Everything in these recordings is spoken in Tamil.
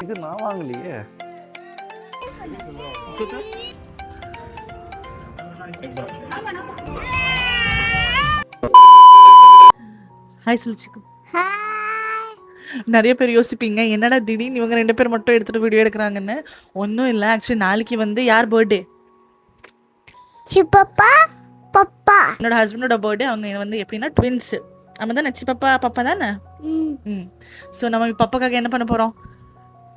இது நான் வாங்கலையே. ஹாய் சுல்சிக்கு. நிறைய பேர் யோசிப்பீங்க என்னடா திடீர்னு இவங்க 2 பேர் மட்டும் எடுத்துகிட்டு வீடியோ எடுக்கிறாங்கன்னு. ஒன்றும் இல்லை, ஆக்சுவலி நாளைக்கு வந்து யார் பர்த்டே? சிப்பப்பா பப்பா. என்னோட ஹஸ்பண்டோட பர்த்டே. அவங்க வந்து எப்படின்னா ட்வின்ஸு. நம்ம தானே சிப்பப்பா பப்பா தானே. ஸோ நம்ம பப்பாக்காக என்ன பண்ண போகிறோம்?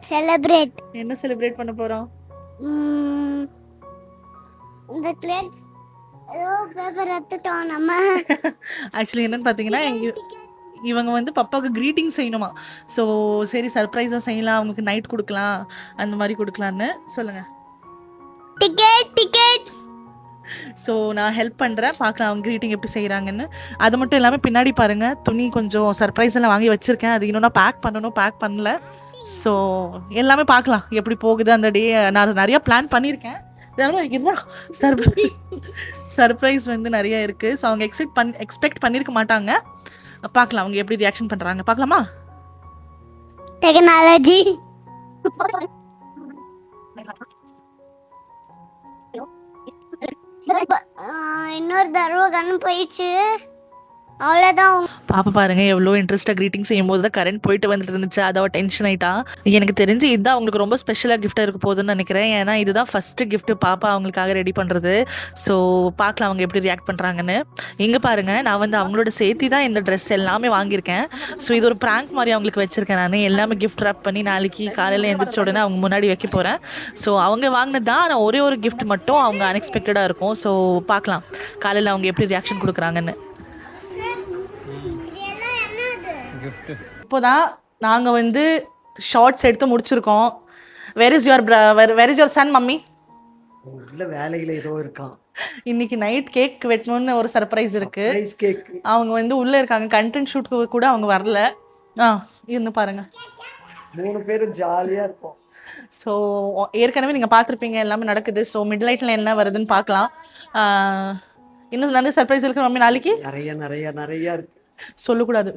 செலிப்ரேட். என்ன செலிப்ரேட் பண்ண போகிறோம்? இந்த கிளேட்ஸ் பேப்பர் எடுத்துட்டோம் நம்ம. ஆக்சுவலி என்னன்னு பார்த்தீங்கன்னா இவங்க வந்து பப்பாவுக்கு க்ரீட்டிங் செய்யணுமா. ஸோ சரி சர்ப்ரைஸாக செய்யலாம், அவங்களுக்கு நைட் கொடுக்கலாம், அந்த மாதிரி கொடுக்கலான்னு சொல்லுங்கள். டிக்கெட். ஸோ நான் ஹெல்ப் பண்ணுறேன், பார்க்கலாம் அவங்க க்ரீட்டிங் எப்படி செய்கிறாங்கன்னு. அது மட்டும் இல்லாமல் பின்னாடி பாருங்கள், துணி கொஞ்சம் சர்ப்ரைஸ் எல்லாம் வாங்கி வச்சுருக்கேன். அது இன்னும் நான் பேக் பண்ணல. ஸோ எல்லாமே பார்க்கலாம் எப்படி போகுது அந்த டே. நான் நிறையா பிளான் பண்ணியிருக்கேன். இதுதான் சர்ப்ரைஸ் வந்து நிறைய இருக்குது. ஸோ அவங்க எக்ஸ்பெக்ட் பண்ணியிருக்க மாட்டாங்க. பார்க்கலாம் அவங்க எப்படி ரியாக்ஷன் பண்ணுறாங்க, பார்க்கலாமா? டெக்னாலஜி இன்னொரு தடவை கண்ணு போயிடுச்சு, அவ்வளோதான். பாப்பா பாருங்க எவ்வளோ இன்ட்ரெஸ்ட்டாக க்ரீட்டிங் செய்யும் போது தான் கரண்ட் போயிட்டு வந்துட்டு இருந்துச்சு. அதை டென்ஷன் ஆகிட்டா. எனக்கு தெரிஞ்சு இதுதான் அவங்களுக்கு ரொம்ப ஸ்பெஷலாக கிஃப்ட்டாக இருக்க போகுதுன்னு நினைக்கிறேன். ஏன்னா இதுதான் ஃபஸ்ட்டு கிஃப்ட்டு பாப்பா அவங்களுக்காக ரெடி பண்ணுறது. ஸோ பார்க்கலாம் அவங்க எப்படி ரியாக்ட் பண்ணுறாங்கன்னு. இங்கே பாருங்கள், நான் வந்து அவங்களோட சேர்த்து தான் இந்த ட்ரெஸ் எல்லாமே வாங்கியிருக்கேன். ஸோ இது ஒரு ப்ராங்க் மாதிரி அவங்களுக்கு வச்சுருக்கேன். நான் எல்லாமே கிஃப்ட் ரேப் பண்ணி நாளைக்கு காலையில் எழுந்திரிச்ச உடனே அவங்க முன்னாடி வைக்க போகிறேன். ஸோ அவங்க வாங்கினது தான். ஆனால் ஒரே ஒரு கிஃப்ட் மட்டும் அவங்க அன்எக்ஸ்பெக்டடாக இருக்கும். ஸோ பார்க்கலாம் காலையில் அவங்க எப்படி ரியாக்ஷன் கொடுக்குறாங்கன்னு. இப்போதான் நாங்கள் வந்து ஷார்ட்ஸ் எடுத்து முடிச்சிருக்கோம். Where is your son mummy? உள்ள வேலையில் ஏதோ இருக்கான். இன்னைக்கு நைட் கேக் வெட்டணும்னு ஒரு சர்ப்ரைஸ் இருக்கு. அவங்க வந்து உள்ளே இருக்காங்க. கண்டென்ட் ஷூட்டுக்கு கூட அவங்க வரல. இருந்து பாருங்க, 3 பேரும் ஜாலியாக இருக்கும். ஸோ ஏற்கனவே நீங்கள் பார்த்துருப்பீங்க எல்லாமே நடக்குது. ஸோ மிட் நைட்டில் என்ன வருதுன்னு பார்க்கலாம். இன்னும் நிறைய சர்ப்ரைஸ் இருக்கு மம்மி நாளைக்கு. நிறைய இருக்கு. சொல்லக்கூடாது,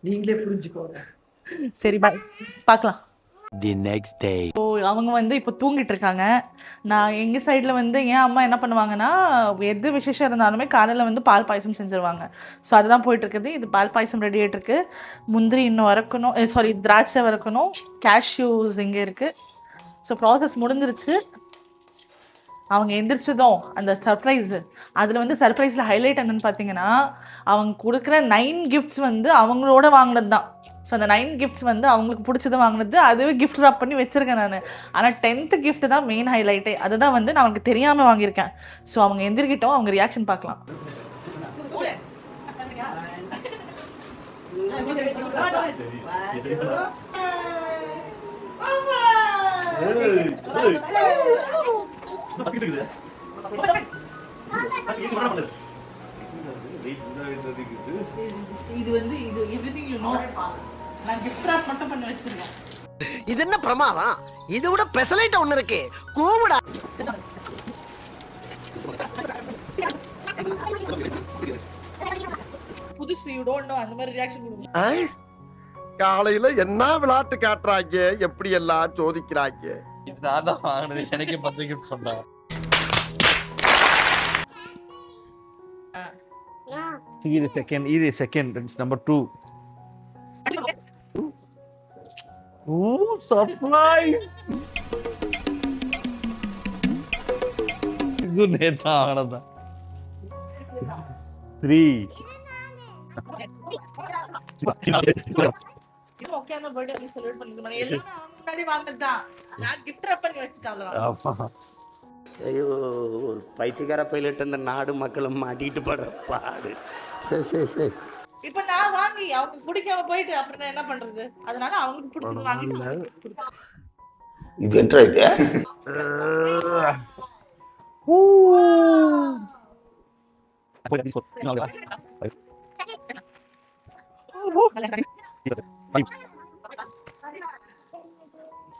நீங்களே புரிஞ்சுக்கோங்க. சரி பாய், பார்க்கலாம். The next day. ஸோ அவங்க வந்து இப்போ தூங்கிட்டு இருக்காங்க. நான் எங்கள் சைடில் வந்து என் அம்மா என்ன பண்ணுவாங்கன்னா, எது விசேஷம் இருந்தாலுமே காலையில் வந்து பால் பாயசம் செஞ்சுருவாங்க. ஸோ அதுதான் போயிட்டுருக்குது. இது பால் பாயசம் ரெடி ஆகிட்டுருக்கு. முந்திரி இன்னும் வறுக்கணும், திராட்சை வறுக்கணும். கேஷ்யூஸ் இங்கே இருக்குது. ஸோ ப்ராசஸ் முடிஞ்சிருச்சு. அவங்க எந்திரிச்சதும் அந்த சர்ப்ரைஸு, அதில் வந்து சர்ப்ரைஸில் ஹைலைட் என்னன்னு பார்த்தீங்கன்னா, அவங்க கொடுக்குற 9 கிஃப்ட்ஸ் வந்து அவங்களோட வாங்கினது தான். ஸோ அந்த 9 கிஃப்ட்ஸ் வந்து அவங்களுக்கு பிடிச்சது வாங்கினது. அதுவே கிஃப்ட் ராப் பண்ணி வச்சுருக்கேன் நான். ஆனால் 10th கிஃப்ட் தான் மெயின் ஹைலைட்டே. அதுதான் வந்து நான் அவங்களுக்கு தெரியாமல் வாங்கியிருக்கேன். ஸோ அவங்க எந்திரிக்கிட்டோம், அவங்க ரியாக்ஷன் பார்க்கலாம். இது வந்து இது எவ்ரிதிங் யூ நோ. நான் gift wrap மட்டும் பண்ணி வச்சிருக்கேன். இது என்ன பிரமாதம்? இது விட பெசலைட் ஒன்னு இருக்கு. கூவுடா. புதுசு யூ டோன்ட் நோ அந்த மாதிரி ரியாக்ஷன் கொடுங்க. காலையில என்ன விளையாட்டு காட்டுறாங்க, எப்படி எல்லாம் சோதிக்கிறாங்க. இது நான் தான் வாங்கினது, எனக்கு 10 கிஃப்ட் சொன்னாங்க. இது செகண்ட் it's number 2. சர்ப்ரைஸ். இது நேத்தா ஆனதா. 3 இது ஓகே. அந்த பர்த்டே நீ செலிப்ரேட் பண்ணிக்கலாம். எல்லாம் முன்னாடி வாங்குனதுதான். நான் gift wrap பண்ணி வச்சிட்டேன். ஐயோ, ஒரு பைத்தியக்கார பைலட் இந்த நாடு மக்களும் மாட்டிட்டு படுற பாடு. சரி. இப்போ நான் வாங்கி அவங்க பிடிக்காம போயிட்டு அப்புறம் நான் என்ன பண்றது? அதனால அவங்களுக்கு பிடிச்சது வாங்கிட்டு இது என்ன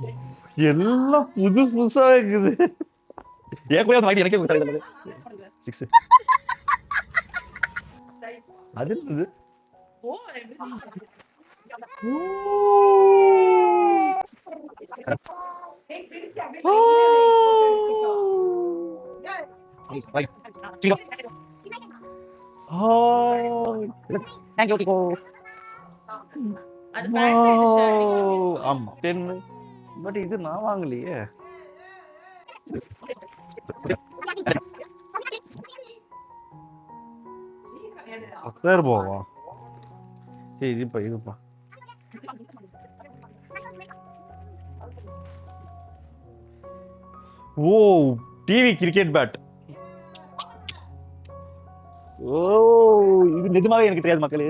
இது? எல்லாம் புதுசா இருக்குது. ஏன் கூட வாங்கி எனக்கே கொடுத்தாங்க. 6 அது என்னது? ஓ ஆமா 10. பட் இது நான் வாங்கலையே. ₹10,000 சரி இதுப்பா ஓ டிவி கிரிக்கெட் பேட். ஓ இது நிஜமாவே எனக்கு தெரியாது மக்களே.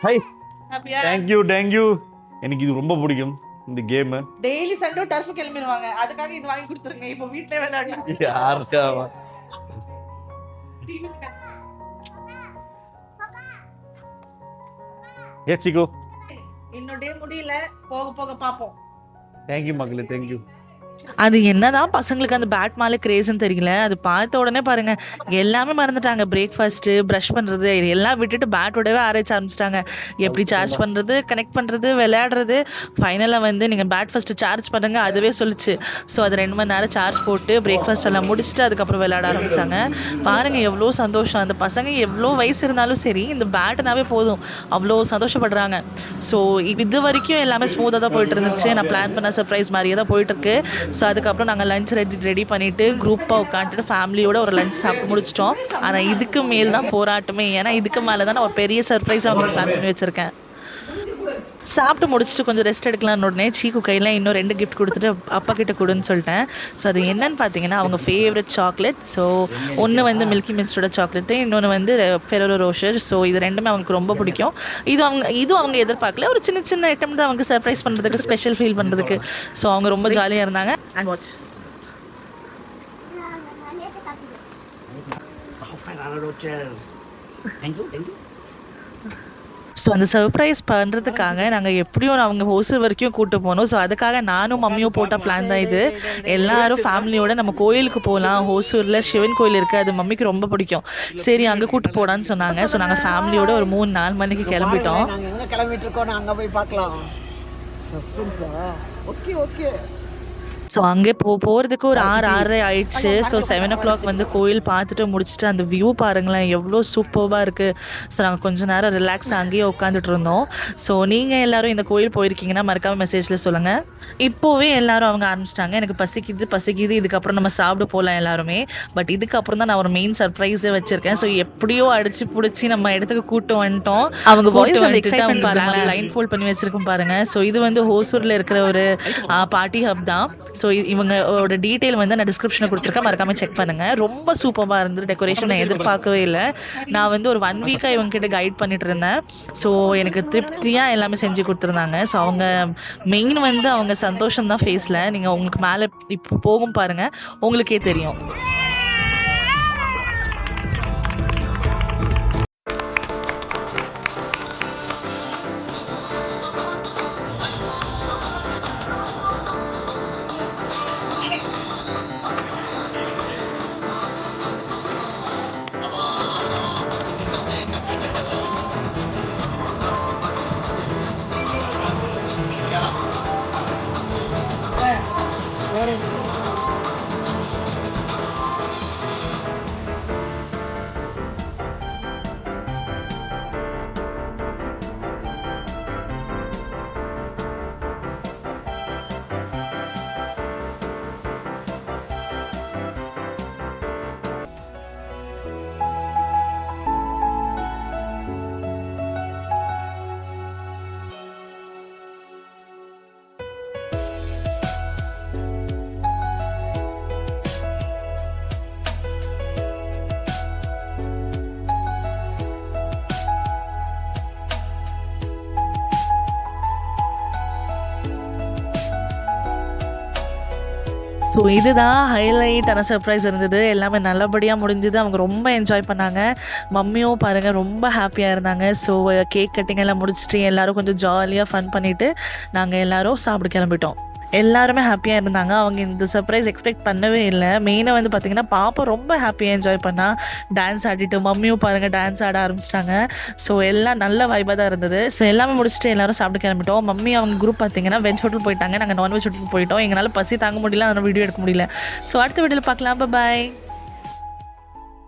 ஹை தேங்க்யூ எனக்கு இது ரொம்ப பிடிக்கும் இந்த கேம். டெய்லி சண்டே டர்ஃப் கிளம்பிடுவாங்க, அதுக்காக இது வாங்கி கொடுத்துருங்க. இப்போ வீட்லயே விளையாடலாம். யாருக்காவா சிக்கோ இன்னும் டே முடியல, போக போக பாப்போம். தேங்க்யூ மக்களே தேங்க்யூ. அது என்னதான் பசங்களுக்கு அந்த பேட் மேலே கிரேஸ்ன்னு தெரியல. அது பார்த்த உடனே பாருங்க எல்லாமே மறந்துட்டாங்க. பிரேக்ஃபாஸ்ட்டு, ப்ரஷ் பண்ணுறது இது எல்லாம் விட்டுட்டு பேட்டோடவே ஆராய்ச்சி ஆரம்பிச்சிட்டாங்க. எப்படி சார்ஜ் பண்ணுறது, கனெக்ட் பண்ணுறது, விளையாடுறது. ஃபைனலாக வந்து நீங்கள் பேட் ஃபஸ்ட்டு சார்ஜ் பண்ணுங்க அதுவே சொல்லிச்சு. ஸோ அது 2 மணி நேரம் சார்ஜ் போட்டு பிரேக்ஃபாஸ்ட் எல்லாம் முடிச்சுட்டு அதுக்கப்புறம் விளையாட ஆரம்பித்தாங்க. பாருங்கள் எவ்வளோ சந்தோஷம். அந்த பசங்க எவ்வளோ வயசு இருந்தாலும் சரி இந்த பேட்டுனாவே போதும் அவ்வளோ சந்தோஷப்படுறாங்க. ஸோ இது வரைக்கும் எல்லாமே ஸ்மூத்தாக தான் போயிட்டு இருந்துச்சு. நான் பிளான் பண்ண சர்ப்ரைஸ் மாதிரியே தான் போயிட்டுருக்கு. ஸோ அதுக்கப்புறம் நாங்கள் லஞ்ச் ரெடி பண்ணிவிட்டு குரூப்பாக உட்காந்துட்டு ஃபேமிலியோட ஒரு லஞ்ச் சாப்பிட்டு முடிச்சிட்டோம். ஆனால் இதுக்கு மேல் தான் போராட்டமே. ஏன்னா இதுக்கு மேலே தான் நான் ஒரு பெரிய சர்ப்ரைஸாக அவங்களுக்கு பிளான் பண்ணி வச்சுருக்கேன். சாப்பிட்டு முடிச்சுட்டு கொஞ்சம் ரெஸ்ட் எடுக்கலான்னு உடனே சீக்கு கையில் இன்னும் 2 கிஃப்ட் கொடுத்துட்டு அப்பா கிட்ட கொடுன்னு சொல்லிட்டேன். ஸோ அது என்னன்னு பார்த்தீங்கன்னா அவங்க ஃபேவரட் சாக்லேட். ஸோ ஒன்று வந்து மில்கி மிஸ்டோட சாக்லேட்டு, இன்னொன்று வந்து ஃபெரோரோ ரோஷர். ஸோ இது 2மே அவங்களுக்கு ரொம்ப பிடிக்கும். இதுவும் அவங்க எதிர்பார்க்கல. ஒரு சின்ன ஐட்டம் தான் அவங்க சர்ப்ரைஸ் பண்ணுறதுக்கு, ஸ்பெஷல் ஃபீல் பண்ணுறதுக்கு. ஸோ அவங்க ரொம்ப ஜாலியாக இருந்தாங்க. அண்ட் வாட்ச் ஸோ அந்த சர்ப்ரைஸ் பண்ணுறதுக்காக நாங்கள் எப்படியும் அவங்க ஹோசூர் வரைக்கும் கூப்பிட்டு போனோம். ஸோ அதுக்காக நானும் மம்மியும் போட்ட பிளான் தான் இது. எல்லாரும் ஃபேமிலியோட நம்ம கோயிலுக்கு போகலாம். ஹோசூரில் சிவன் கோயில் இருக்குது, அது மம்மிக்கு ரொம்ப பிடிக்கும். சரி அங்கே கூப்பிட்டு போடான்னு சொன்னாங்க. ஸோ நாங்கள் ஃபேமிலியோட ஒரு 3-4 மணிக்கு கிளம்பிட்டோம். நாங்கள் எங்கே கிளம்பிட்டு இருக்கோம், நான் அங்கே போய் பார்க்கலாம். சஸ்பென்ஸா? ஓகே. ஸோ அங்கே போகிறதுக்கு ஒரு 6-6:30 ஆயிடுச்சு. ஸோ 7 o'clock வந்து கோயில் பார்த்துட்டு முடிச்சுட்டு அந்த வியூ பாருங்களேன் எவ்வளோ சூப்பராக இருக்குது. ஸோ நாங்கள் கொஞ்சம் நேரம் ரிலாக்ஸாக அங்கேயே உட்காந்துட்டு இருந்தோம். ஸோ நீங்கள் எல்லோரும் இந்த கோயில் போயிருக்கீங்கன்னா மறக்காமல் மெசேஜில் சொல்லுங்கள். இப்போவே எல்லோரும் அவங்க ஆரம்பிச்சிட்டாங்க, எனக்கு பசிக்குது, இதுக்கப்புறம் நம்ம சாப்பிட போகலாம் எல்லாருமே. பட் இதுக்கப்புறம் தான் நான் ஒரு மெயின் சர்ப்ரைஸே வச்சுருக்கேன். ஸோ எப்படியோ அடிச்சு பிடிச்சி நம்ம இடத்துக்கு கூட்டு வந்துட்டோம். அவங்க வாய்ஸ் அந்த எக்ஸைட்மெண்ட் பாருங்கள், லைன் ஃபோல்ட் பண்ணி வச்சிருக்கும் பாருங்கள். ஸோ இது வந்து ஹோசூரில் இருக்கிற ஒரு பார்ட்டி ஹப் தான். ஸோ இவங்களோட டீட்டெயில் வந்து நான் டிஸ்கிரிப்ஷனில் கொடுத்துருக்கேன், மறக்காமல் செக் பண்ணுங்கள். ரொம்ப சூப்பராக இருந்தது டெக்கரேஷன், நான் எதிர்பார்க்கவே இல்லை. நான் வந்து ஒரு 1 வீக்காக இவங்ககிட்ட கைட் பண்ணிட்டு இருந்தேன். ஸோ எனக்கு திருப்தியாக எல்லாமே செஞ்சு கொடுத்துருந்தாங்க. ஸோ அவங்க மெயின் வந்து அவங்க சந்தோஷம்தான் ஃபேஸில். நீங்கள் உங்களுக்கு மேலே இப்போ போகும் பாருங்கள், உங்களுக்கே தெரியும். ஸோ இதுதான் ஹைலைட்டான சர்ப்ரைஸ் இருந்தது. எல்லாமே நல்லபடியாக முடிஞ்சுது. அவங்க ரொம்ப என்ஜாய் பண்ணாங்க. மம்மியும் பாருங்கள் ரொம்ப ஹாப்பியாக இருந்தாங்க. ஸோ கேக் கட்டிங் எல்லாம் முடிச்சுட்டு எல்லோரும் கொஞ்சம் ஜாலியாக ஃபன் பண்ணிவிட்டு நாங்கள் எல்லோரும் சாப்பிட கிளம்பிட்டோம். எல்லாருமே ஹாப்பியாக இருந்தாங்க. அவங்க இந்த சர்ப்ரைஸ் எக்ஸ்பெக்ட் பண்ணவே இல்லை. மெயினாக வந்து பார்த்திங்கன்னா பாப்பா ரொம்ப ஹாப்பியாக என்ஜாய் பண்ணா. டான்ஸ் ஆடிட்டு மம்மியும் பாருங்கள் டான்ஸ் ஆட ஆரம்பிச்சிட்டாங்க. ஸோ எல்லாம் நல்ல வைபாக தான் இருந்தது. ஸோ எல்லாமே முடிச்சுட்டு எல்லாரும் சாப்பிட்டு கிளம்பிட்டோம். மம்மி அவங்க குரூப் பார்த்திங்கன்னா வெஜ் ஹோட்டல் போயிட்டாங்க. நாங்கள் நான்வெஜ் ஹோட்டல் போயிட்டோம். எங்களால் பசி தாங்க முடியல, அதனால் வீடியோ எடுக்க முடியல. ஸோ அடுத்த வீடியோவில் பார்க்கலாம். பாய்.